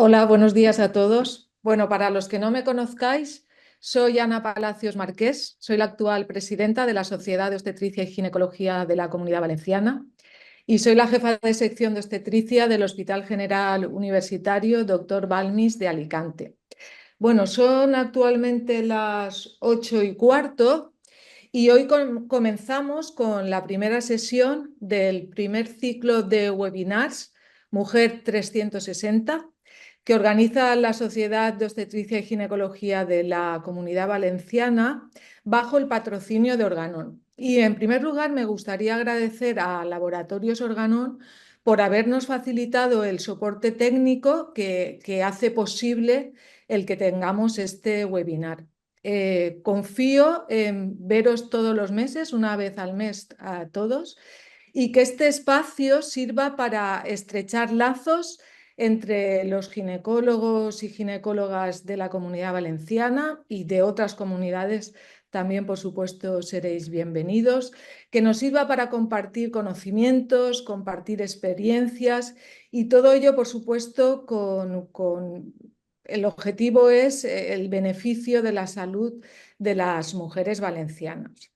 Hola, buenos días a todos. Bueno, para los que no me conozcáis, soy Ana Palacios Marqués, soy la actual presidenta de la Sociedad de Obstetricia y Ginecología de la Comunidad Valenciana y soy la jefa de sección de obstetricia del Hospital General Universitario Dr. Balmis de Alicante. Bueno, son actualmente las 8:15 y hoy comenzamos con la primera sesión del primer ciclo de webinars Mujer 360 que organiza la Sociedad de Obstetricia y Ginecología de la Comunidad Valenciana bajo el patrocinio de Organon. Y en primer lugar me gustaría agradecer a Laboratorios Organon por habernos facilitado el soporte técnico que hace posible el que tengamos este webinar. Confío en veros todos los meses, una vez al mes a todos, y que este espacio sirva para estrechar lazos entre los ginecólogos y ginecólogas de la Comunidad Valenciana y de otras comunidades. También, por supuesto, seréis bienvenidos, que nos sirva para compartir conocimientos, compartir experiencias y todo ello, por supuesto, con el objetivo es el beneficio de la salud de las mujeres valencianas.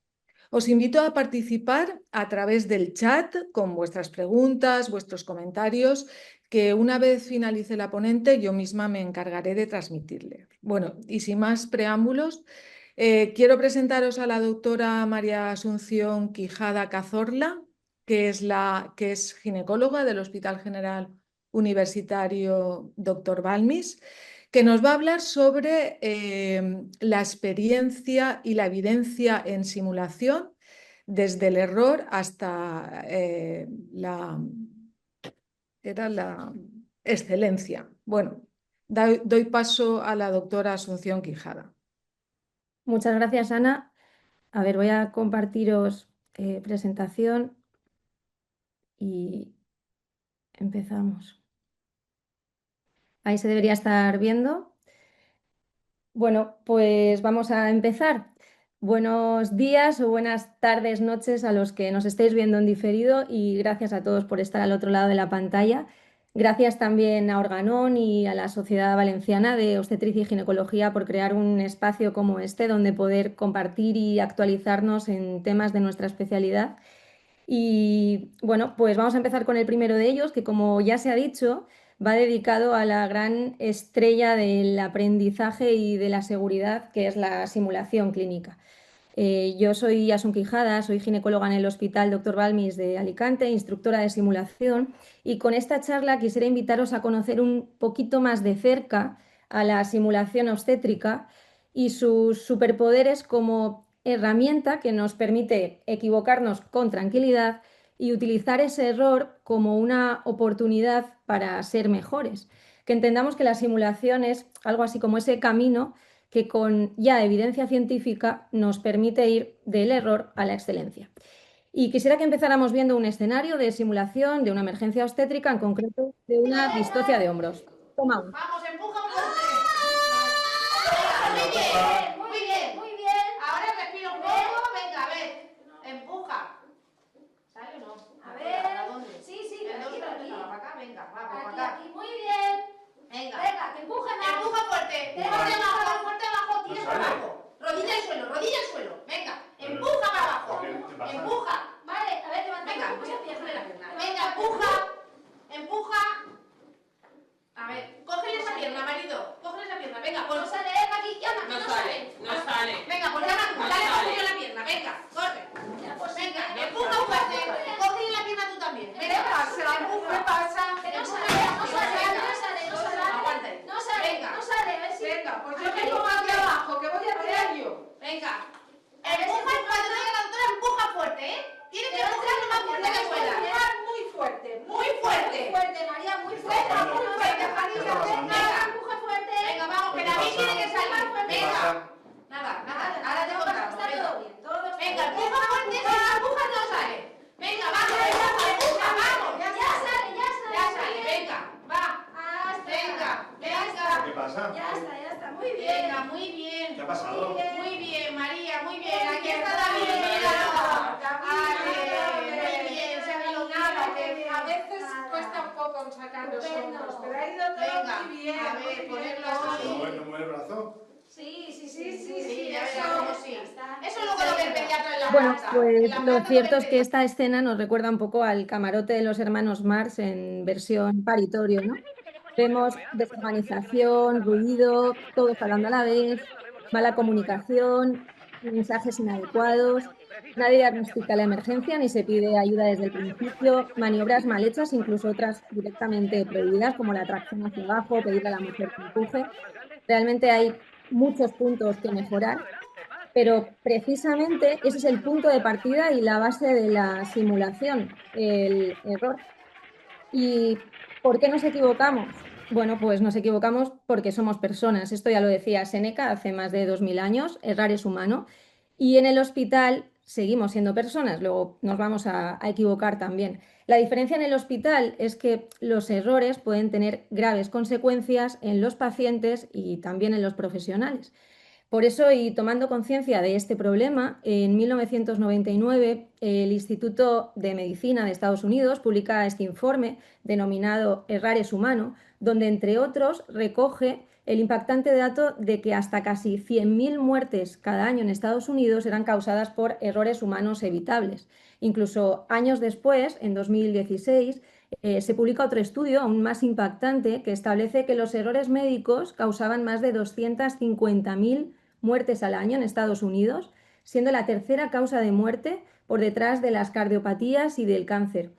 Os invito a participar a través del chat con vuestras preguntas, vuestros comentarios, que una vez finalice la ponente yo misma me encargaré de transmitirle. Bueno, y sin más preámbulos, quiero presentaros a la doctora María Asunción Quijada Cazorla, que es ginecóloga del Hospital General Universitario Dr. Balmis, que nos va a hablar sobre la experiencia y la evidencia en simulación, desde el error hasta la excelencia. Bueno, doy paso a la doctora Asunción Quijada. Muchas gracias, Ana. A ver, voy a compartiros presentación y empezamos. Ahí se debería estar viendo. Bueno, pues vamos a empezar. Buenos días o buenas tardes, noches a los que nos estéis viendo en diferido y gracias a todos por estar al otro lado de la pantalla. Gracias también a Organon y a la Sociedad Valenciana de Obstetricia y Ginecología por crear un espacio como este donde poder compartir y actualizarnos en temas de nuestra especialidad. Y bueno, pues vamos a empezar con el primero de ellos, que como ya se ha dicho, va dedicado a la gran estrella del aprendizaje y de la seguridad, que es la simulación clínica. Yo soy Asun Quijada, soy ginecóloga en el Hospital Dr. Balmis de Alicante, instructora de simulación, y con esta charla quisiera invitaros a conocer un poquito más de cerca a la simulación obstétrica y sus superpoderes como herramienta que nos permite equivocarnos con tranquilidad y utilizar ese error como una oportunidad para ser mejores. Que entendamos que la simulación es algo así como ese camino que con ya evidencia científica nos permite ir del error a la excelencia. Y quisiera que empezáramos viendo un escenario de simulación de una emergencia obstétrica, en concreto de una distocia de hombros. Toma uno. Vamos, empuja fuerte. Muy bien, muy bien, muy bien. Ahora respira un poco, venga, a ver. Empuja. ¿Sale o no? A ver. ¿Para dónde? Sí, ¿De dónde aquí. para acá? Venga, va, para Aquí, acá. aquí, muy bien. Venga. Venga, que empuje más. Empuja fuerte. Fuerte abajo, tira para abajo. Rodilla al suelo. Venga, empuja para abajo. Empuja. Vale, a ver, levanta Venga, mucha pierna. Venga, empuja. A ver, cógele esa pierna, marido. Cógele esa pierna, venga, No pues. sale, aquí, llama, que no sale. No sale. Venga, pues llama tú, dale coge la pierna, venga, corre. Ya, pues sí. Venga, empuja fuerte. Cógele la pierna tú también. Venga, empuja. ¿Qué pasa? Que no sale, no sale. Aguanta ahí. No sale, Venga. no sale, a ver si. Venga, pues yo Aquí, tengo más aquí abajo, que voy a tirar yo. Venga. A ver si Empuja, cuando diga la doctora, empuja fuerte, ¿eh? Tiene que empujar lo más fuerte que pueda. muy fuerte. Muy fuerte. Muy fuerte, María, muy fuerte. Venga, muy fuerte, Juanita. Venga. Empuje fuerte. Venga, vamos, que David tiene que salir. Venga. Nada, ahora te contamos. Está todo bien, todo bien. Venga, empuja fuerte, si no empuja no sale. Venga, vamos, empuja, vamos. Ya sale. Ya sale, venga, va. Venga. ¿Qué pasa? Ya está, muy bien. Venga, muy bien. ¿Qué ha pasado? Muy bien, María, muy bien. Muy Aquí bien, está David, David. míralo. David. Muy bien, se ha iluminado. Que a veces cuesta un poco. con sacar los Estupendo. hombros. Pero ha ido todo Venga, muy bien. a ver, muy bien. ponerlo Muy así. bien. No mueve el brazo. Sí, Sí, ya eso, verás cómo sí. ya está. Eso luego lo ve el pediatra en la Bueno, planta. pues En la lo planta cierto ve es el que esta escena nos recuerda un poco al camarote de los hermanos Marx en versión paritorio, ¿no? Vemos desorganización, ruido, todos hablando a la vez, mala comunicación, mensajes inadecuados, nadie diagnostica la emergencia ni se pide ayuda desde el principio, maniobras mal hechas, incluso otras directamente prohibidas, como la tracción hacia abajo, pedirle a la mujer que empuje. Realmente hay muchos puntos que mejorar, pero precisamente ese es el punto de partida y la base de la simulación, el error. ¿Y por qué nos equivocamos? Bueno, pues nos equivocamos porque somos personas. Esto ya lo decía Séneca hace más de 2000 años, errar es humano. Y en el hospital seguimos siendo personas, luego nos vamos a equivocar también. La diferencia en el hospital es que los errores pueden tener graves consecuencias en los pacientes y también en los profesionales. Por eso, y tomando conciencia de este problema, en 1999 el Instituto de Medicina de Estados Unidos publica este informe denominado Errar es humano, donde entre otros recoge el impactante dato de que hasta casi 100.000 muertes cada año en Estados Unidos eran causadas por errores humanos evitables. Incluso años después, en 2016, se publica otro estudio aún más impactante que establece que los errores médicos causaban más de 250.000 muertes al año en Estados Unidos, siendo la tercera causa de muerte por detrás de las cardiopatías y del cáncer.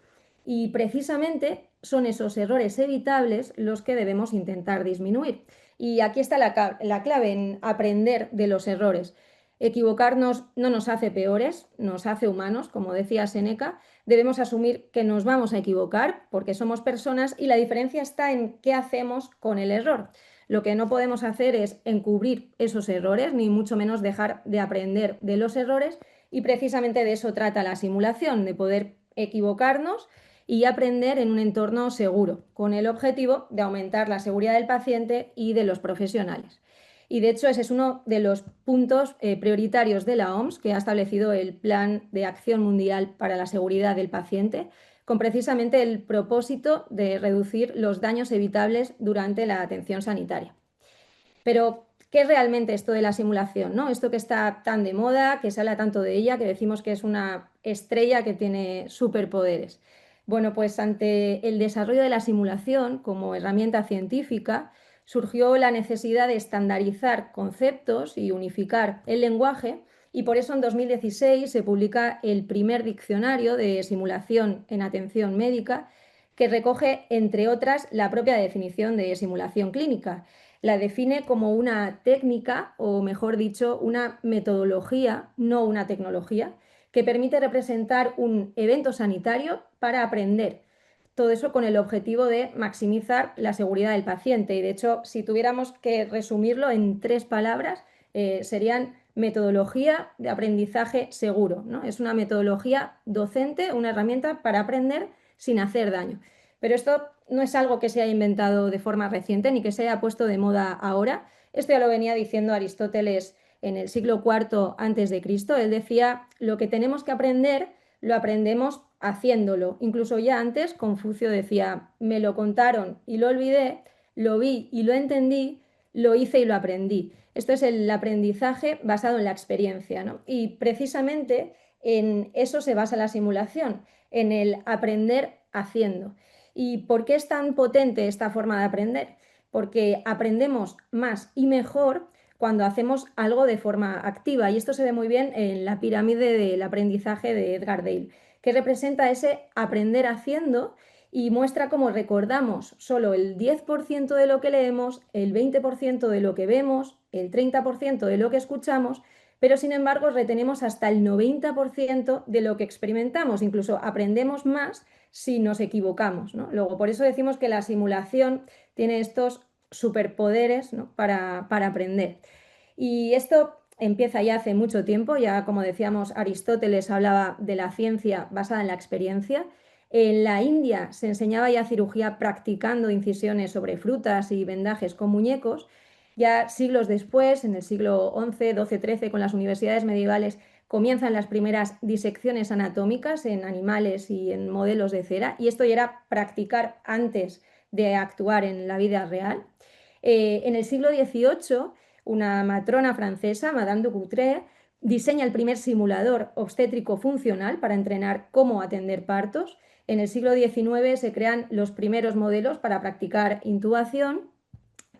Y precisamente son esos errores evitables los que debemos intentar disminuir. Y aquí está la clave en aprender de los errores. Equivocarnos no nos hace peores, nos hace humanos, como decía Séneca. Debemos asumir que nos vamos a equivocar porque somos personas y la diferencia está en qué hacemos con el error. Lo que no podemos hacer es encubrir esos errores, ni mucho menos dejar de aprender de los errores, y precisamente de eso trata la simulación, de poder equivocarnos y aprender en un entorno seguro, con el objetivo de aumentar la seguridad del paciente y de los profesionales. Y de hecho ese es uno de los puntos prioritarios de la OMS, que ha establecido el Plan de Acción Mundial para la Seguridad del Paciente, con precisamente el propósito de reducir los daños evitables durante la atención sanitaria. Pero, ¿qué es realmente esto de la simulación, ¿no? Esto que está tan de moda, que se habla tanto de ella, que decimos que es una estrella que tiene superpoderes. Bueno, pues ante el desarrollo de la simulación como herramienta científica, surgió la necesidad de estandarizar conceptos y unificar el lenguaje, y por eso en 2016 se publica el primer diccionario de simulación en atención médica, que recoge, entre otras, la propia definición de simulación clínica. La define como una técnica, o mejor dicho, una metodología, no una tecnología, que permite representar un evento sanitario para aprender. Todo eso con el objetivo de maximizar la seguridad del paciente. Y de hecho, si tuviéramos que resumirlo en 3 palabras, serían metodología de aprendizaje seguro, ¿no? Es una metodología docente, una herramienta para aprender sin hacer daño. Pero esto no es algo que se haya inventado de forma reciente ni que se haya puesto de moda ahora. Esto ya lo venía diciendo Aristóteles en el siglo IV a.C. Él decía, lo que tenemos que aprender lo aprendemos haciéndolo. Incluso ya antes Confucio decía, me lo contaron y lo olvidé, lo vi y lo entendí, lo hice y lo aprendí. Esto es el aprendizaje basado en la experiencia, ¿no? Y precisamente en eso se basa la simulación, en el aprender haciendo. ¿Y por qué es tan potente esta forma de aprender? Porque aprendemos más y mejor cuando hacemos algo de forma activa. Y esto se ve muy bien en la pirámide del aprendizaje de Edgar Dale, que representa ese aprender haciendo y muestra cómo recordamos solo el 10% de lo que leemos, el 20% de lo que vemos, el 30% de lo que escuchamos, pero sin embargo retenemos hasta el 90% de lo que experimentamos. Incluso aprendemos más si nos equivocamos, ¿no? Luego, por eso decimos que la simulación tiene estos superpoderes, ¿no? para aprender. Y esto empieza ya hace mucho tiempo, ya como decíamos, Aristóteles hablaba de la ciencia basada en la experiencia. En la India se enseñaba ya cirugía practicando incisiones sobre frutas y vendajes con muñecos. Ya siglos después, en el siglo XI, XII, XIII, con las universidades medievales, comienzan las primeras disecciones anatómicas en animales y en modelos de cera, y esto ya era practicar antes de actuar en la vida real. En el siglo XVIII, una matrona francesa, Madame de Coutret, diseña el primer simulador obstétrico funcional para entrenar cómo atender partos. En el siglo XIX se crean los primeros modelos para practicar intubación.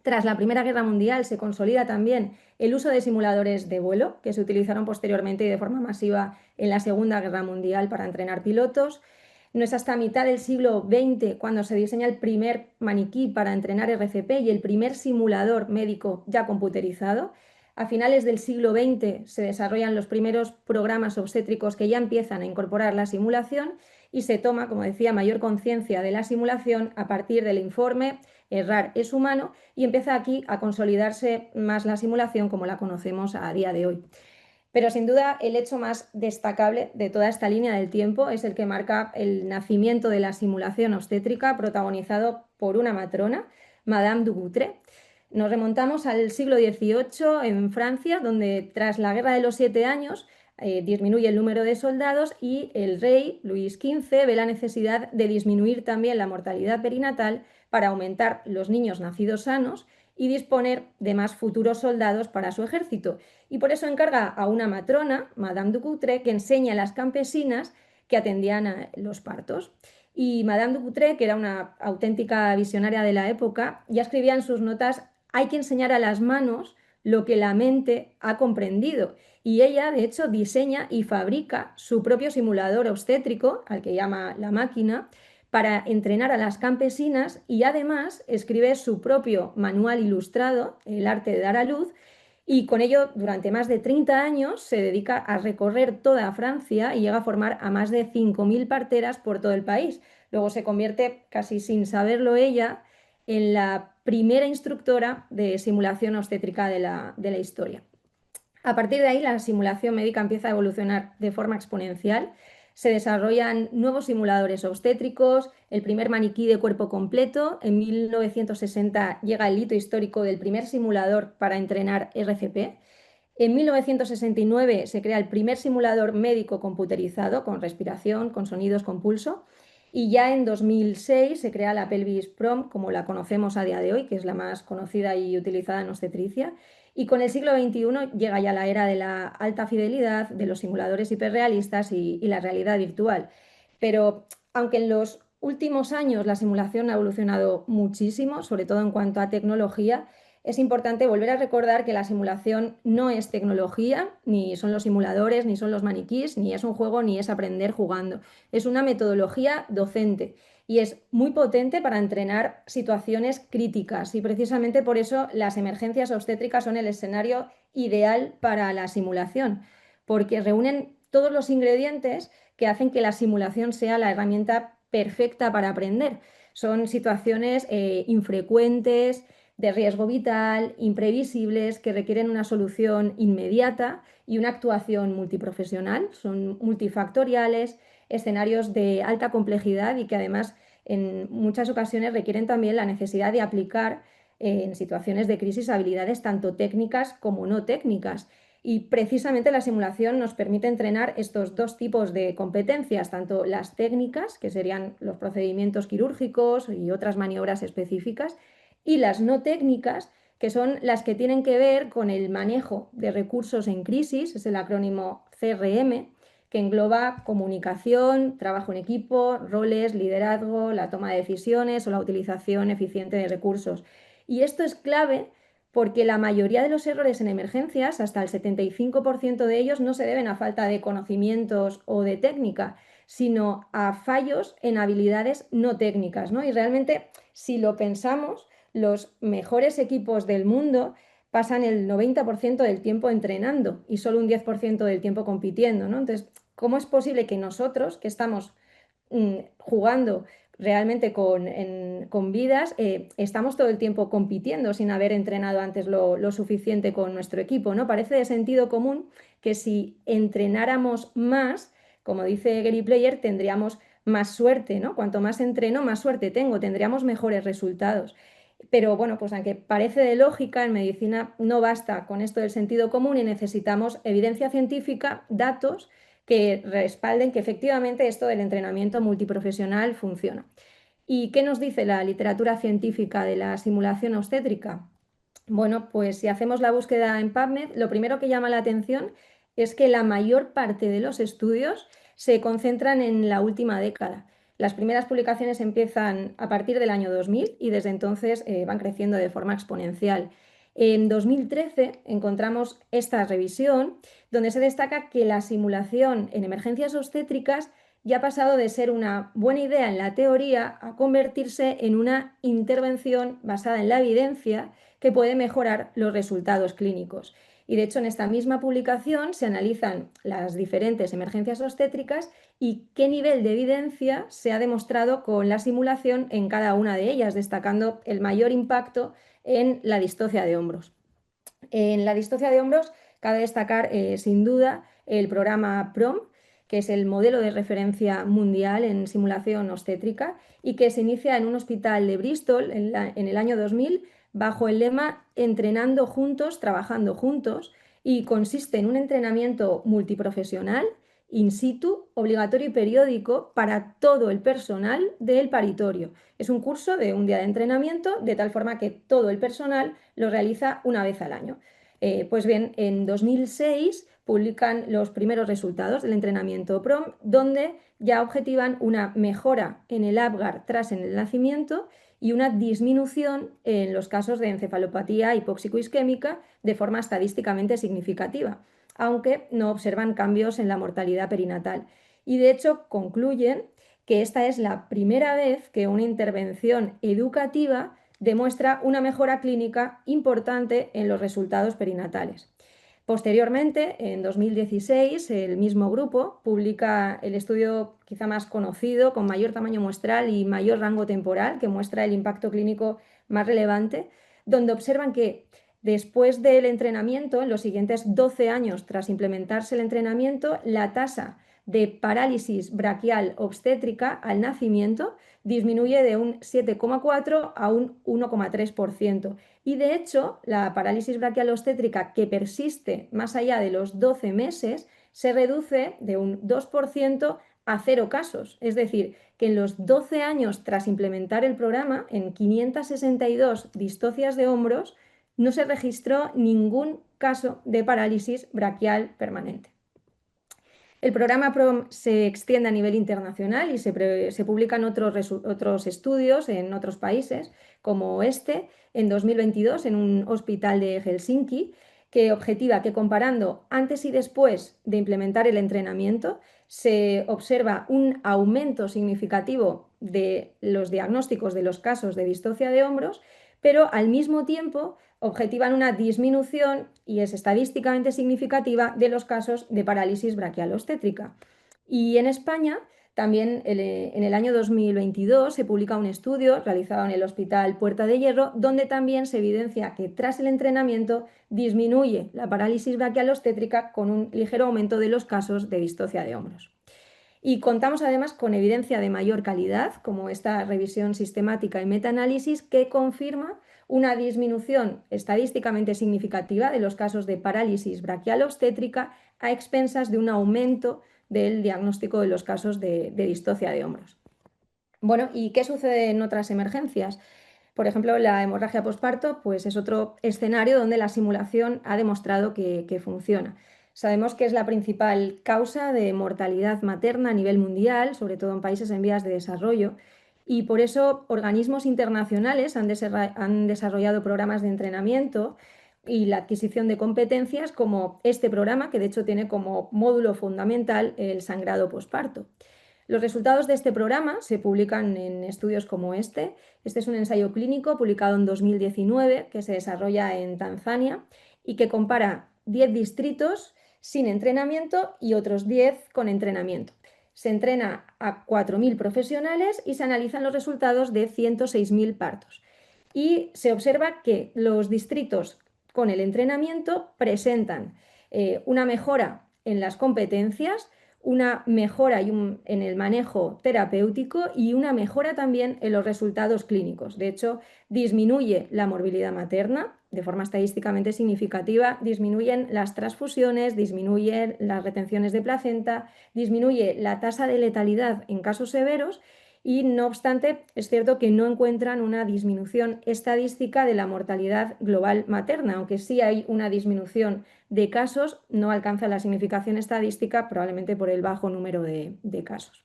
Tras la Primera Guerra Mundial se consolida también el uso de simuladores de vuelo, que se utilizaron posteriormente y de forma masiva en la Segunda Guerra Mundial para entrenar pilotos. No es hasta mitad del siglo XX cuando se diseña el primer maniquí para entrenar RCP y el primer simulador médico ya computerizado. A finales del siglo XX se desarrollan los primeros programas obstétricos que ya empiezan a incorporar la simulación y se toma, como decía, mayor conciencia de la simulación a partir del informe Errar es humano, y empieza aquí a consolidarse más la simulación como la conocemos a día de hoy. Pero sin duda el hecho más destacable de toda esta línea del tiempo es el que marca el nacimiento de la simulación obstétrica protagonizado por una matrona, Madame de Coutret. Nos remontamos al siglo XVIII en Francia, donde tras la Guerra de los 7 años disminuye el número de soldados y el rey Luis XV ve la necesidad de disminuir también la mortalidad perinatal para aumentar los niños nacidos sanos y disponer de más futuros soldados para su ejército. Y por eso encarga a una matrona, Madame de Coutret, que enseña a las campesinas que atendían a los partos. Y Madame de Coutret, que era una auténtica visionaria de la época, ya escribía en sus notas: hay que enseñar a las manos lo que la mente ha comprendido. Y ella, de hecho, diseña y fabrica su propio simulador obstétrico, al que llama La Máquina, para entrenar a las campesinas, y además escribe su propio manual ilustrado, El arte de dar a luz, y con ello durante más de 30 años se dedica a recorrer toda Francia y llega a formar a más de 5.000 parteras por todo el país. Luego se convierte, casi sin saberlo ella, en la primera instructora de simulación obstétrica de la historia. A partir de ahí, la simulación médica empieza a evolucionar de forma exponencial. Se desarrollan nuevos simuladores obstétricos, el primer maniquí de cuerpo completo. En 1960 llega el hito histórico del primer simulador para entrenar RCP. En 1969 se crea el primer simulador médico computerizado con respiración, con sonidos, con pulso. Y ya en 2006 se crea la pelvis PROM, como la conocemos a día de hoy, que es la más conocida y utilizada en obstetricia. Y con el siglo XXI llega ya la era de la alta fidelidad, de los simuladores hiperrealistas y la realidad virtual. Pero aunque en los últimos años la simulación ha evolucionado muchísimo, sobre todo en cuanto a tecnología, es importante volver a recordar que la simulación no es tecnología, ni son los simuladores, ni son los maniquís, ni es un juego, ni es aprender jugando. Es una metodología docente y es muy potente para entrenar situaciones críticas, y precisamente por eso las emergencias obstétricas son el escenario ideal para la simulación, porque reúnen todos los ingredientes que hacen que la simulación sea la herramienta perfecta para aprender. Son situaciones infrecuentes, de riesgo vital, imprevisibles, que requieren una solución inmediata y una actuación multiprofesional. Son multifactoriales, escenarios de alta complejidad y que además en muchas ocasiones requieren también la necesidad de aplicar en situaciones de crisis habilidades tanto técnicas como no técnicas. Y precisamente la simulación nos permite entrenar estos dos tipos de competencias, tanto las técnicas, que serían los procedimientos quirúrgicos y otras maniobras específicas, y las no técnicas, que son las que tienen que ver con el manejo de recursos en crisis, es el acrónimo CRM, que engloba comunicación, trabajo en equipo, roles, liderazgo, la toma de decisiones o la utilización eficiente de recursos. Y esto es clave porque la mayoría de los errores en emergencias, hasta el 75% de ellos, no se deben a falta de conocimientos o de técnica, sino a fallos en habilidades no técnicas, ¿no? Y realmente, si lo pensamos, los mejores equipos del mundo pasan el 90% del tiempo entrenando y solo un 10% del tiempo compitiendo, ¿no? Entonces, ¿cómo es posible que nosotros, que estamos jugando realmente con vidas, estamos todo el tiempo compitiendo sin haber entrenado antes lo suficiente con nuestro equipo, ¿no? Parece de sentido común que si entrenáramos más, como dice Gary Player, tendríamos más suerte, ¿no? Cuanto más entreno, más suerte tengo, tendríamos mejores resultados. Pero bueno, pues aunque parece de lógica, en medicina no basta con esto del sentido común y necesitamos evidencia científica, datos que respalden que efectivamente esto del entrenamiento multiprofesional funciona. ¿Y qué nos dice la literatura científica de la simulación obstétrica? Bueno, pues si hacemos la búsqueda en PubMed, lo primero que llama la atención es que la mayor parte de los estudios se concentran en la última década. Las primeras publicaciones empiezan a partir del año 2000 y desde entonces van creciendo de forma exponencial. En 2013 encontramos esta revisión donde se destaca que la simulación en emergencias obstétricas ya ha pasado de ser una buena idea en la teoría a convertirse en una intervención basada en la evidencia que puede mejorar los resultados clínicos. Y de hecho, en esta misma publicación se analizan las diferentes emergencias obstétricas y qué nivel de evidencia se ha demostrado con la simulación en cada una de ellas, destacando el mayor impacto en la distocia de hombros. En la distocia de hombros cabe destacar sin duda el programa PROM, que es el modelo de referencia mundial en simulación obstétrica y que se inicia en un hospital de Bristol en el año 2000 bajo el lema Entrenando juntos, trabajando juntos, y consiste en un entrenamiento multiprofesional, in situ, obligatorio y periódico para todo el personal del paritorio. Es un curso de un día de entrenamiento, de tal forma que todo el personal lo realiza una vez al año. Pues bien, en 2006 publican los primeros resultados del entrenamiento PROM, donde ya objetivan una mejora en el Apgar tras el nacimiento y una disminución en los casos de encefalopatía hipóxico-isquémica de forma estadísticamente significativa, aunque no observan cambios en la mortalidad perinatal. Y de hecho concluyen que esta es la primera vez que una intervención educativa demuestra una mejora clínica importante en los resultados perinatales. Posteriormente, en 2016, el mismo grupo publica el estudio quizá más conocido, con mayor tamaño muestral y mayor rango temporal, que muestra el impacto clínico más relevante, donde observan que después del entrenamiento, en los siguientes 12 años tras implementarse el entrenamiento, la tasa de parálisis braquial obstétrica al nacimiento disminuye de un 7,4 a un 1,3%. Y de hecho, la parálisis braquial obstétrica que persiste más allá de los 12 meses se reduce de un 2% a 0 casos. Es decir, que en los 12 años tras implementar el programa, en 562 distocias de hombros, no se registró ningún caso de parálisis braquial permanente. El programa PROM se extiende a nivel internacional y se publican otros estudios en otros países, como este, en 2022, en un hospital de Helsinki, que objetiva que comparando antes y después de implementar el entrenamiento, se observa un aumento significativo de los diagnósticos de los casos de distocia de hombros, pero al mismo tiempo objetivan una disminución, y es estadísticamente significativa, de los casos de parálisis braquial obstétrica. Y en España, también en el año 2022, se publica un estudio realizado en el Hospital Puerta de Hierro, donde también se evidencia que tras el entrenamiento disminuye la parálisis braquial obstétrica con un ligero aumento de los casos de distocia de hombros. Y contamos además con evidencia de mayor calidad, como esta revisión sistemática y metaanálisis, que confirma una disminución estadísticamente significativa de los casos de parálisis braquial obstétrica a expensas de un aumento del diagnóstico de los casos de distocia de hombros. Bueno, ¿y qué sucede en otras emergencias? Por ejemplo, la hemorragia posparto, pues es otro escenario donde la simulación ha demostrado que funciona. Sabemos que es la principal causa de mortalidad materna a nivel mundial, sobre todo en países en vías de desarrollo, y por eso organismos internacionales han desarrollado programas de entrenamiento y la adquisición de competencias como este programa, que de hecho tiene como módulo fundamental el sangrado posparto. Los resultados de este programa se publican en estudios como este. Este es un ensayo clínico publicado en 2019 que se desarrolla en Tanzania y que compara 10 distritos sin entrenamiento y otros 10 con entrenamiento. Se entrena a 4.000 profesionales y se analizan los resultados de 106.000 partos. Y se observa que los distritos con el entrenamiento presentan una mejora en las competencias, una mejora en el manejo terapéutico y una mejora también en los resultados clínicos. De hecho, disminuye la morbilidad materna de forma estadísticamente significativa, disminuyen las transfusiones, disminuyen las retenciones de placenta, disminuye la tasa de letalidad en casos severos y, no obstante, es cierto que no encuentran una disminución estadística de la mortalidad global materna, aunque sí hay una disminución de casos, no alcanza la significación estadística, probablemente por el bajo número de casos.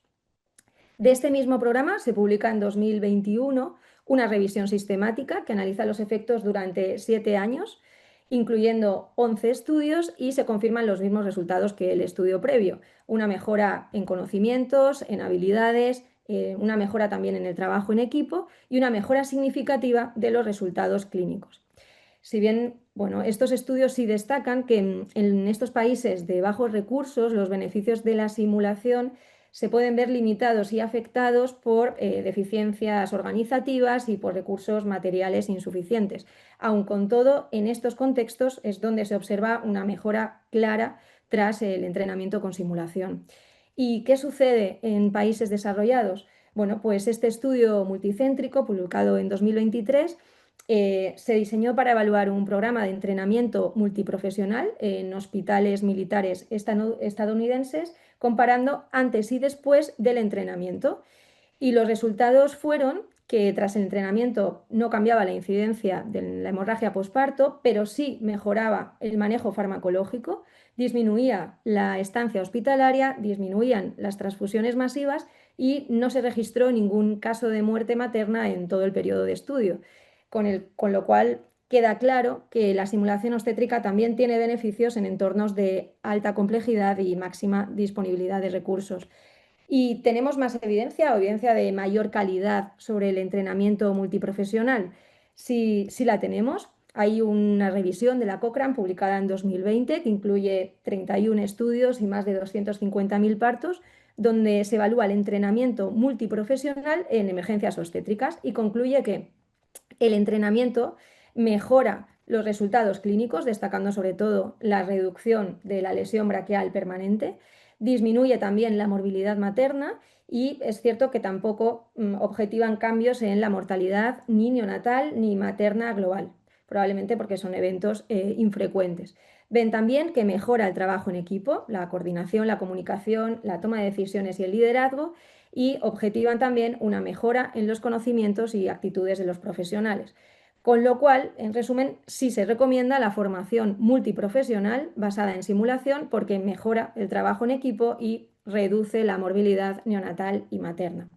De este mismo programa se publica en 2021 una revisión sistemática que analiza los efectos durante 7 años, incluyendo 11 estudios, y se confirman los mismos resultados que el estudio previo. Una mejora en conocimientos, en habilidades, una mejora también en el trabajo en equipo y una mejora significativa de los resultados clínicos. Si bien, bueno, estos estudios sí destacan que en estos países de bajos recursos los beneficios de la simulación se pueden ver limitados y afectados por deficiencias organizativas y por recursos materiales insuficientes. Aun con todo, en estos contextos es donde se observa una mejora clara tras el entrenamiento con simulación. ¿Y qué sucede en países desarrollados? Bueno, pues este estudio multicéntrico, publicado en 2023, se diseñó para evaluar un programa de entrenamiento multiprofesional en hospitales militares estadounidenses, comparando antes y después del entrenamiento. Y los resultados fueron que tras el entrenamiento no cambiaba la incidencia de la hemorragia posparto, pero sí mejoraba el manejo farmacológico, disminuía la estancia hospitalaria, disminuían las transfusiones masivas y no se registró ningún caso de muerte materna en todo el periodo de estudio, con lo cual queda claro que la simulación obstétrica también tiene beneficios en entornos de alta complejidad y máxima disponibilidad de recursos. Y tenemos más evidencia o evidencia de mayor calidad sobre el entrenamiento multiprofesional. Sí, la tenemos. Hay una revisión de la Cochrane publicada en 2020 que incluye 31 estudios y más de 250.000 partos, donde se evalúa el entrenamiento multiprofesional en emergencias obstétricas y concluye que el entrenamiento mejora los resultados clínicos, destacando sobre todo la reducción de la lesión braquial permanente, disminuye también la morbilidad materna y es cierto que tampoco objetivan cambios en la mortalidad ni neonatal ni materna global, probablemente porque son eventos infrecuentes. Ven también que mejora el trabajo en equipo, la coordinación, la comunicación, la toma de decisiones y el liderazgo, y objetivan también una mejora en los conocimientos y actitudes de los profesionales. Con lo cual, en resumen, sí se recomienda la formación multiprofesional basada en simulación porque mejora el trabajo en equipo y reduce la morbilidad neonatal y materna.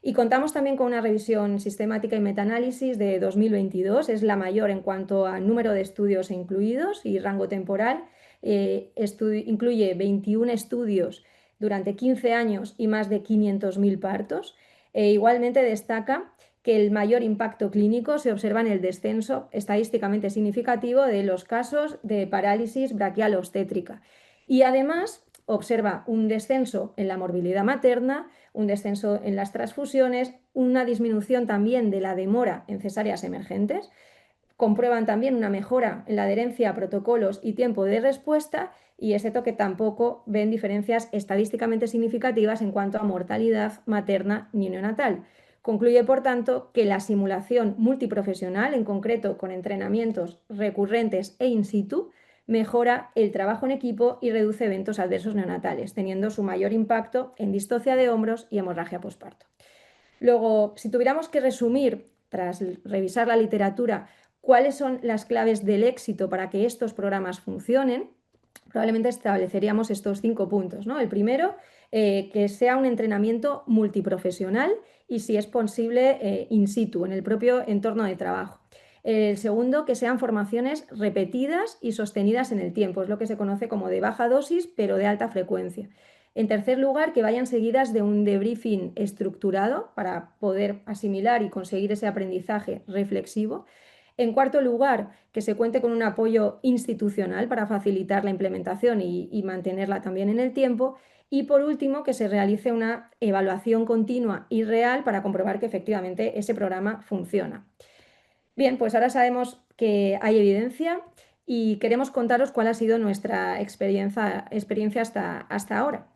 Y contamos también con una revisión sistemática y metaanálisis de 2022, es la mayor en cuanto a número de estudios incluidos y rango temporal. Incluye 21 estudios durante 15 años y más de 500.000 partos. Igualmente destaca que el mayor impacto clínico se observa en el descenso estadísticamente significativo de los casos de parálisis braquial obstétrica. Y además observa un descenso en la morbilidad materna, un descenso en las transfusiones, una disminución también de la demora en cesáreas emergentes. Comprueban también una mejora en la adherencia a protocolos y tiempo de respuesta, y es cierto que tampoco ven diferencias estadísticamente significativas en cuanto a mortalidad materna ni neonatal. Concluye, por tanto, que la simulación multiprofesional, en concreto con entrenamientos recurrentes e in situ, mejora el trabajo en equipo y reduce eventos adversos neonatales, teniendo su mayor impacto en distocia de hombros y hemorragia posparto. Luego, si tuviéramos que resumir, tras revisar la literatura, cuáles son las claves del éxito para que estos programas funcionen, probablemente estableceríamos estos 5 puntos, ¿no? El primero, que sea un entrenamiento multiprofesional y, si es posible, in situ, en el propio entorno de trabajo. El segundo, que sean formaciones repetidas y sostenidas en el tiempo, es lo que se conoce como de baja dosis pero de alta frecuencia. En tercer lugar, que vayan seguidas de un debriefing estructurado para poder asimilar y conseguir ese aprendizaje reflexivo. En cuarto lugar, que se cuente con un apoyo institucional para facilitar la implementación y mantenerla también en el tiempo. Y por último, que se realice una evaluación continua y real para comprobar que efectivamente ese programa funciona. Bien, pues ahora sabemos que hay evidencia y queremos contaros cuál ha sido nuestra experiencia hasta ahora.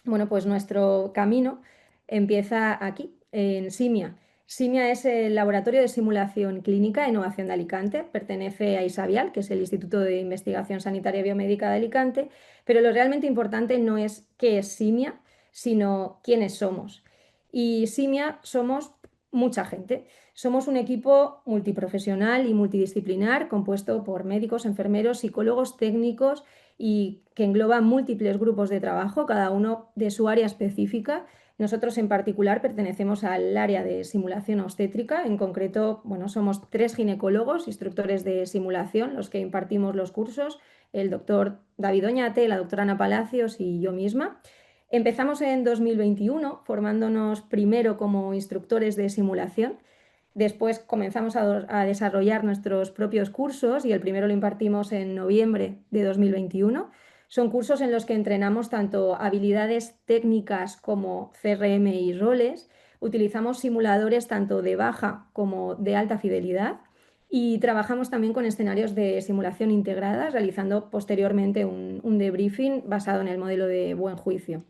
Bueno, pues nuestro camino empieza aquí, en SIMIA. SIMIA es el Laboratorio de Simulación Clínica e Innovación de Alicante, pertenece a ISABIAL, que es el Instituto de Investigación Sanitaria y Biomédica de Alicante, pero lo realmente importante no es qué es SIMIA, sino quiénes somos. Y SIMIA somos mucha gente. Somos un equipo multiprofesional y multidisciplinar compuesto por médicos, enfermeros, psicólogos, técnicos y que engloba múltiples grupos de trabajo, cada uno de su área específica. Nosotros en particular pertenecemos al área de simulación obstétrica, en concreto, bueno, somos 3 ginecólogos, instructores de simulación, los que impartimos los cursos, el doctor David Oñate, la doctora Ana Palacios y yo misma. Empezamos en 2021 formándonos primero como instructores de simulación. Después comenzamos a desarrollar nuestros propios cursos y el primero lo impartimos en noviembre de 2021. Son cursos en los que entrenamos tanto habilidades técnicas como CRM y roles. Utilizamos simuladores tanto de baja como de alta fidelidad y trabajamos también con escenarios de simulación integradas, realizando posteriormente un debriefing basado en el modelo de buen juicio.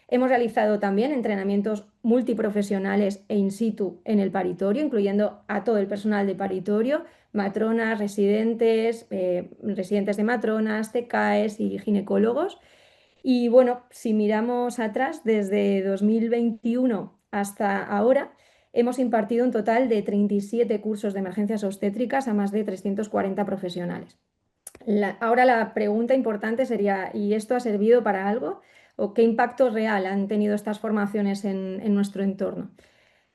Hemos realizado también entrenamientos multiprofesionales e in situ en el paritorio, incluyendo a todo el personal de paritorio, matronas, residentes de matronas, CCAEs y ginecólogos. Y bueno, si miramos atrás, desde 2021 hasta ahora, hemos impartido un total de 37 cursos de emergencias obstétricas a más de 340 profesionales. Ahora la pregunta importante sería, ¿y esto ha servido para algo? ¿O qué impacto real han tenido estas formaciones en nuestro entorno?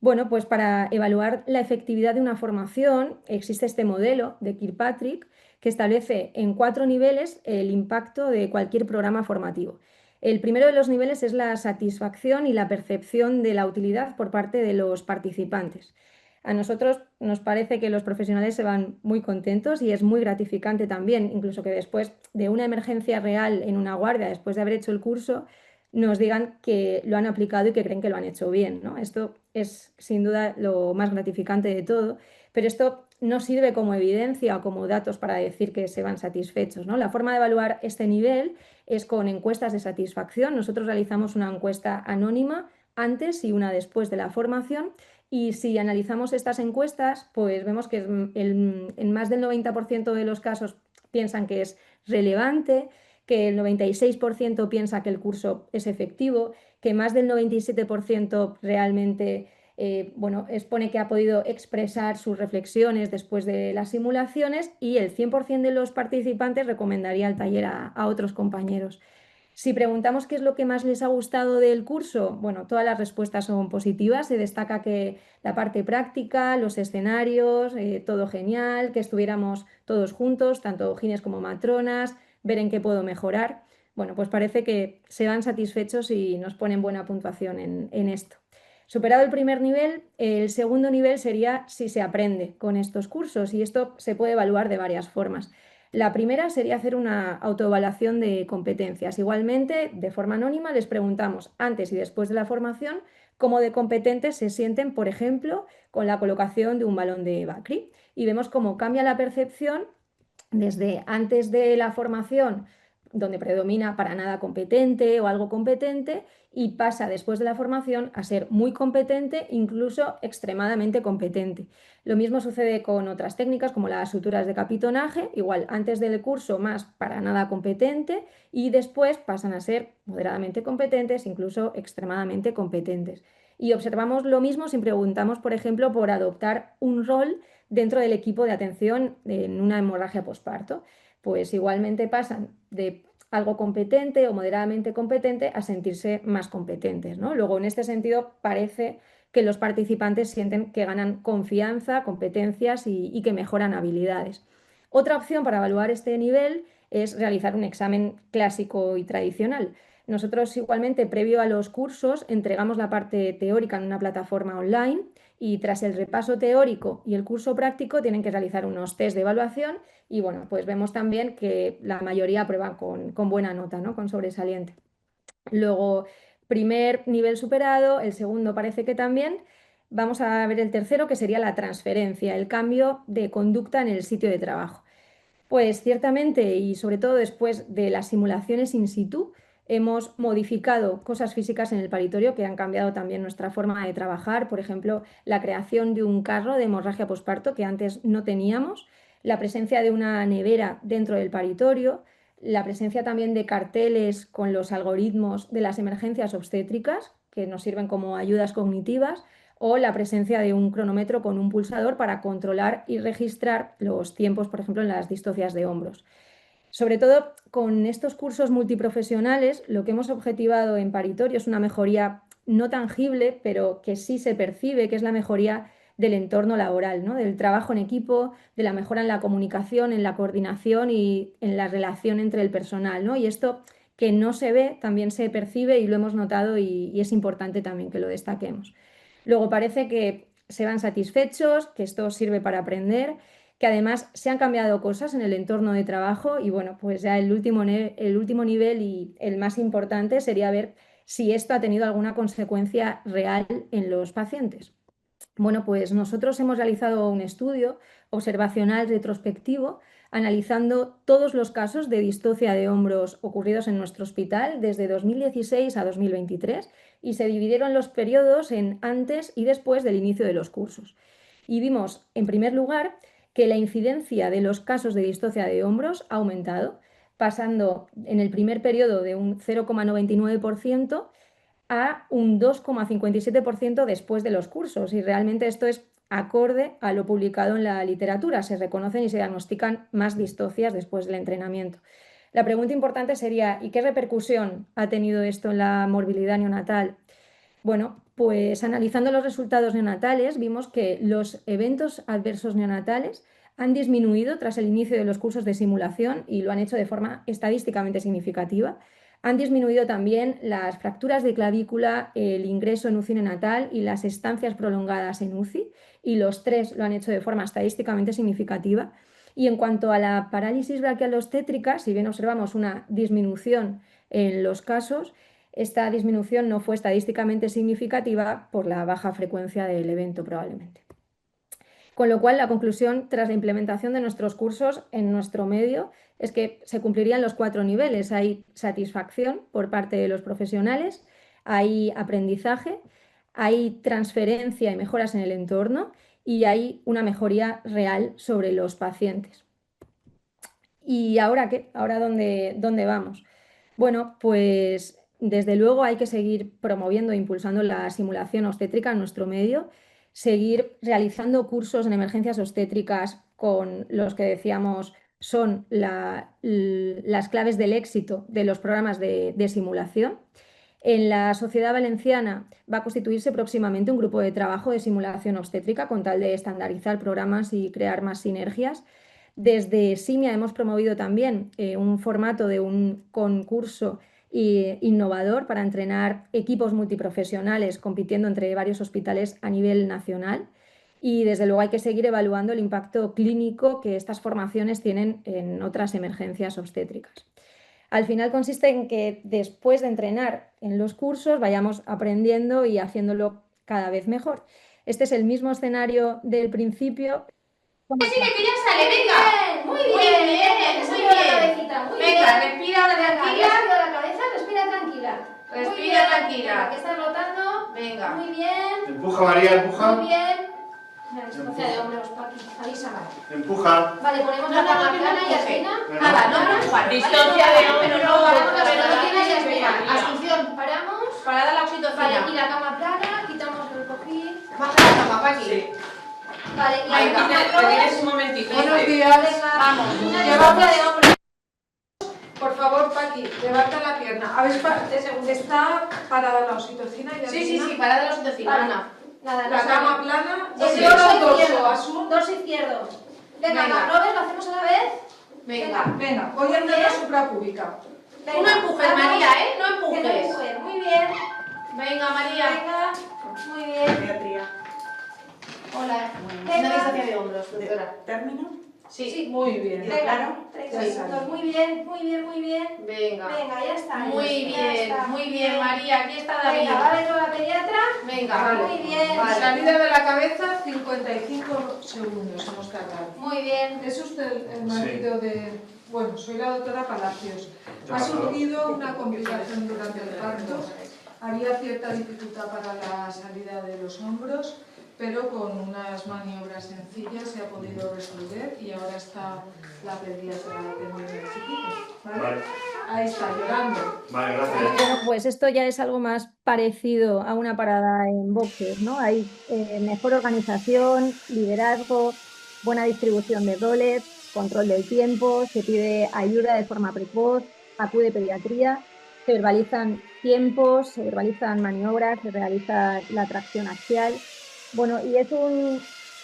Bueno, pues para evaluar la efectividad de una formación existe este modelo de Kirkpatrick que establece en 4 niveles el impacto de cualquier programa formativo. El primero de los niveles es la satisfacción y la percepción de la utilidad por parte de los participantes. A nosotros nos parece que los profesionales se van muy contentos y es muy gratificante también, incluso que después de una emergencia real en una guardia, después de haber hecho el curso, nos digan que lo han aplicado y que creen que lo han hecho bien, ¿no? Esto es sin duda lo más gratificante de todo, pero esto no sirve como evidencia o como datos para decir que se van satisfechos, ¿no? La forma de evaluar este nivel es con encuestas de satisfacción. Nosotros realizamos una encuesta anónima antes y una después de la formación y si analizamos estas encuestas, pues vemos que en más del 90% de los casos piensan que es relevante, que el 96% piensa que el curso es efectivo, que más del 97% realmente bueno, expone que ha podido expresar sus reflexiones después de las simulaciones y el 100% de los participantes recomendaría el taller a otros compañeros. Si preguntamos qué es lo que más les ha gustado del curso, bueno, todas las respuestas son positivas. Se destaca que la parte práctica, los escenarios, todo genial, que estuviéramos todos juntos, tanto gines como matronas, ver en qué puedo mejorar. Bueno, pues parece que se van satisfechos y nos ponen buena puntuación en esto. Superado el primer nivel, el segundo nivel sería si se aprende con estos cursos y esto se puede evaluar de varias formas. La primera sería hacer una autoevaluación de competencias. Igualmente, de forma anónima, les preguntamos antes y después de la formación cómo de competentes se sienten, por ejemplo, con la colocación de un balón de Bacri. Y vemos cómo cambia la percepción desde antes de la formación, donde predomina para nada competente o algo competente, y pasa después de la formación a ser muy competente, incluso extremadamente competente. Lo mismo sucede con otras técnicas como las suturas de capitonaje, igual antes del curso más para nada competente y después pasan a ser moderadamente competentes, incluso extremadamente competentes. Y observamos lo mismo si preguntamos, por ejemplo, por adoptar un rol dentro del equipo de atención en una hemorragia posparto. Pues igualmente pasan de algo competente o moderadamente competente a sentirse más competentes, ¿no? Luego, en este sentido, parece que los participantes sienten que ganan confianza, competencias y que mejoran habilidades. Otra opción para evaluar este nivel es realizar un examen clásico y tradicional. Nosotros igualmente, previo a los cursos, entregamos la parte teórica en una plataforma online y tras el repaso teórico y el curso práctico tienen que realizar unos test de evaluación y bueno, pues vemos también que la mayoría aprueban con buena nota, ¿no? Con sobresaliente. Luego, primer nivel superado, el segundo parece que también. Vamos a ver el tercero, que sería la transferencia, el cambio de conducta en el sitio de trabajo. Pues ciertamente, y sobre todo después de las simulaciones in situ, hemos modificado cosas físicas en el paritorio que han cambiado también nuestra forma de trabajar. Por ejemplo, la creación de un carro de hemorragia posparto que antes no teníamos, la presencia de una nevera dentro del paritorio, la presencia también de carteles con los algoritmos de las emergencias obstétricas que nos sirven como ayudas cognitivas, o la presencia de un cronómetro con un pulsador para controlar y registrar los tiempos, por ejemplo, en las distocias de hombros. Sobre todo con estos cursos multiprofesionales, lo que hemos objetivado en paritorio es una mejoría no tangible, pero que sí se percibe, que es la mejoría del entorno laboral, ¿no? Del trabajo en equipo, de la mejora en la comunicación, en la coordinación y en la relación entre el personal, ¿no? Y esto que no se ve también se percibe y lo hemos notado y es importante también que lo destaquemos. Luego parece que se van satisfechos, que esto sirve para aprender, que además se han cambiado cosas en el entorno de trabajo y bueno, pues ya el último nivel y el más importante sería ver si esto ha tenido alguna consecuencia real en los pacientes. Bueno, pues nosotros hemos realizado un estudio observacional retrospectivo analizando todos los casos de distocia de hombros ocurridos en nuestro hospital desde 2016 a 2023 y se dividieron los periodos en antes y después del inicio de los cursos. Y vimos, en primer lugar, que la incidencia de los casos de distocia de hombros ha aumentado, pasando en el primer periodo de un 0,99% a un 2,57% después de los cursos. Y realmente esto es acorde a lo publicado en la literatura. Se reconocen y se diagnostican más distocias después del entrenamiento. La pregunta importante sería, ¿y qué repercusión ha tenido esto en la morbilidad neonatal? Bueno, pues analizando los resultados neonatales vimos que los eventos adversos neonatales han disminuido tras el inicio de los cursos de simulación y lo han hecho de forma estadísticamente significativa. Han disminuido también las fracturas de clavícula, el ingreso en UCI neonatal y las estancias prolongadas en UCI, y los tres lo han hecho de forma estadísticamente significativa. Y en cuanto a la parálisis braquial obstétrica, si bien observamos una disminución en los casos, esta disminución no fue estadísticamente significativa por la baja frecuencia del evento probablemente. Con lo cual, la conclusión tras la implementación de nuestros cursos en nuestro medio es que se cumplirían los 4 niveles. Hay satisfacción por parte de los profesionales, hay aprendizaje, hay transferencia y mejoras en el entorno y hay una mejoría real sobre los pacientes. ¿Y ahora qué? ¿Ahora dónde vamos? Bueno, pues desde luego hay que seguir promoviendo e impulsando la simulación obstétrica en nuestro medio, seguir realizando cursos en emergencias obstétricas con los que decíamos son las claves del éxito de los programas de simulación. En la Sociedad Valenciana va a constituirse próximamente un grupo de trabajo de simulación obstétrica con tal de estandarizar programas y crear más sinergias. Desde SIMIA hemos promovido también un formato de un concurso innovador para entrenar equipos multiprofesionales compitiendo entre varios hospitales a nivel nacional. Y desde luego hay que seguir evaluando el impacto clínico que estas formaciones tienen en otras emergencias obstétricas. Al final consiste en que después de entrenar en los cursos vayamos aprendiendo y haciéndolo cada vez mejor. Este es el mismo escenario del principio. Sigue, que ya sale, venga. Muy bien. Muy Respira la bien. cabecita, muy bien. Venga, respira ahora Venga, tranquila. respira la cabeza, respira tranquila. Muy Respira bien. tranquila. Venga, que estás rotando. Venga. Muy bien. Empuja, María, empuja. Muy bien. La distancia de hombros, Paqui. Avísame. Empuja. Vale, ponemos No, la no, cama no, plana no y empuje. Asina. Nada, no empujar. Distancia de hombro, no. Paramos las Pero rodillas y María. Asina. Asunción. Paramos. Parada la Vale, y oxitocina. la cama plana, quitamos el cojín. Baja la cama, Paqui. Sí. Vale, y Venga, aquí Te tienes un momentito. Buenos días. Venga, Vamos. una Levanta distancia de hombros. Por favor, Paqui, levanta la pierna. ¿Está parada la oxitocina? Sí, parada la oxitocina, Vale. Ana. Nada, La no cama sale. plana. El y dorso el dorso, izquierdo. Asun. Dorso izquierdo. Venga, Venga. Robert, lo hacemos a la vez. Venga. Venga, voy a hacer la suprapúbica. Tú no empujes, vamos. María, ¿eh? No Que no empujes. empuje. Muy bien. Venga, María. Venga. Muy bien. Beatriz. Hola. Venga. Una distancia de hombros, doctora. ¿Término? Sí. Muy bien. ¿Queda Venga, claro? 30 Sí. segundos. Muy bien, muy bien, muy bien. Venga. Venga, ya está. Muy Ya bien, está. muy bien, María. Aquí está David. Venga, va a ver la pediatra. Venga. Vale. Muy bien. Vale. Salida de la cabeza, 55 segundos hemos tardado. Muy bien. ¿Es usted el marido de Bueno, soy la doctora Palacios. Ha surgido una complicación durante el parto. Había cierta dificultad para la salida de los hombros, pero con unas maniobras sencillas se ha podido resolver y ahora está la pediatra atendiendo al chiquito. ¿Vale? Vale. Ahí está, llorando. Vale, gracias. Bueno, pues esto ya es algo más parecido a una parada en boxes, ¿no? Hay mejor organización, liderazgo, buena distribución de roles, control del tiempo, se pide ayuda de forma precoz, acude pediatría, se verbalizan tiempos, se verbalizan maniobras, se realiza la tracción axial. Bueno, ¿y es un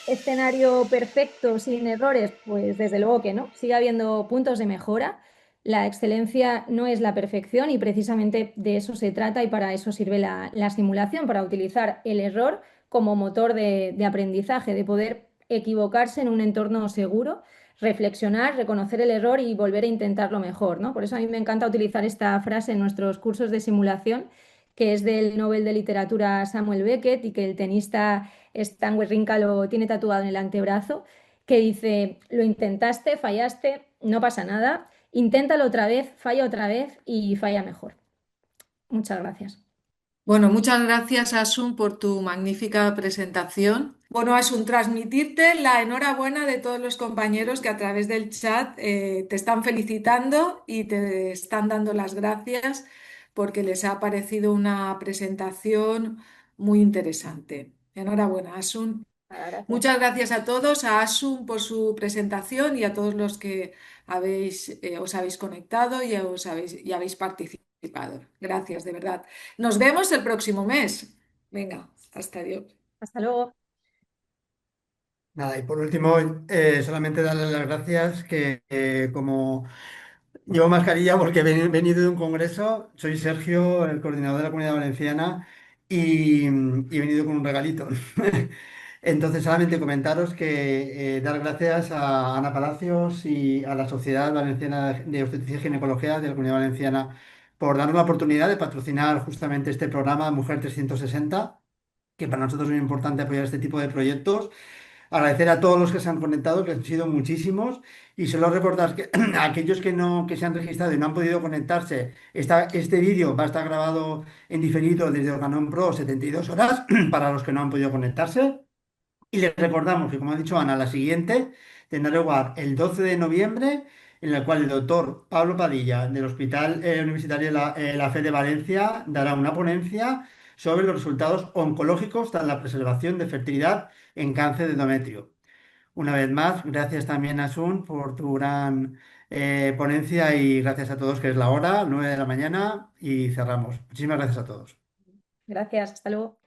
escenario perfecto sin errores? Pues desde luego que no, sigue habiendo puntos de mejora. La excelencia no es la perfección y precisamente de eso se trata y para eso sirve la simulación, para utilizar el error como motor de aprendizaje, de poder equivocarse en un entorno seguro, reflexionar, reconocer el error y volver a intentarlo mejor, ¿no? Por eso a mí me encanta utilizar esta frase en nuestros cursos de simulación, que es del Nobel de Literatura Samuel Beckett y que el tenista Stan Wawrinka lo tiene tatuado en el antebrazo, que dice: lo intentaste, fallaste, no pasa nada. Inténtalo otra vez y falla mejor. Muchas gracias. Bueno, muchas gracias, Asun, por tu magnífica presentación. Bueno, Asun, transmitirte la enhorabuena de todos los compañeros que a través del chat te están felicitando y te están dando las gracias porque les ha parecido una presentación muy interesante. Enhorabuena, Asun. Gracias. Muchas gracias a todos, a Asun por su presentación y a todos los que os habéis conectado y habéis participado. Gracias, de verdad. Nos vemos el próximo mes. Venga, hasta Dios. Hasta luego. Nada, y por último, solamente darles las gracias que como llevo mascarilla porque he venido de un congreso, soy Sergio, el coordinador de la Comunidad Valenciana, y he venido con un regalito. Entonces, solamente comentaros que dar gracias a Ana Palacios y a la Sociedad Valenciana de Obstetricia y Ginecología de la Comunidad Valenciana por darnos la oportunidad de patrocinar justamente este programa Mujer 360, que para nosotros es muy importante apoyar este tipo de proyectos. Agradecer a todos los que se han conectado, que han sido muchísimos, y solo recordar que a aquellos que no que se han registrado y no han podido conectarse, este vídeo va a estar grabado en diferido desde Organon Pro 72 horas para los que no han podido conectarse. Y les recordamos que, como ha dicho Ana, la siguiente tendrá lugar el 12 de noviembre, en la cual el doctor Pablo Padilla, del Hospital Universitario La Fe de Valencia, dará una ponencia sobre los resultados oncológicos tras la preservación de fertilidad en cáncer de endometrio. Una vez más, gracias también a Sun por tu gran ponencia y gracias a todos, que es la hora, 9 de la mañana, y cerramos. Muchísimas gracias a todos. Gracias. Hasta luego.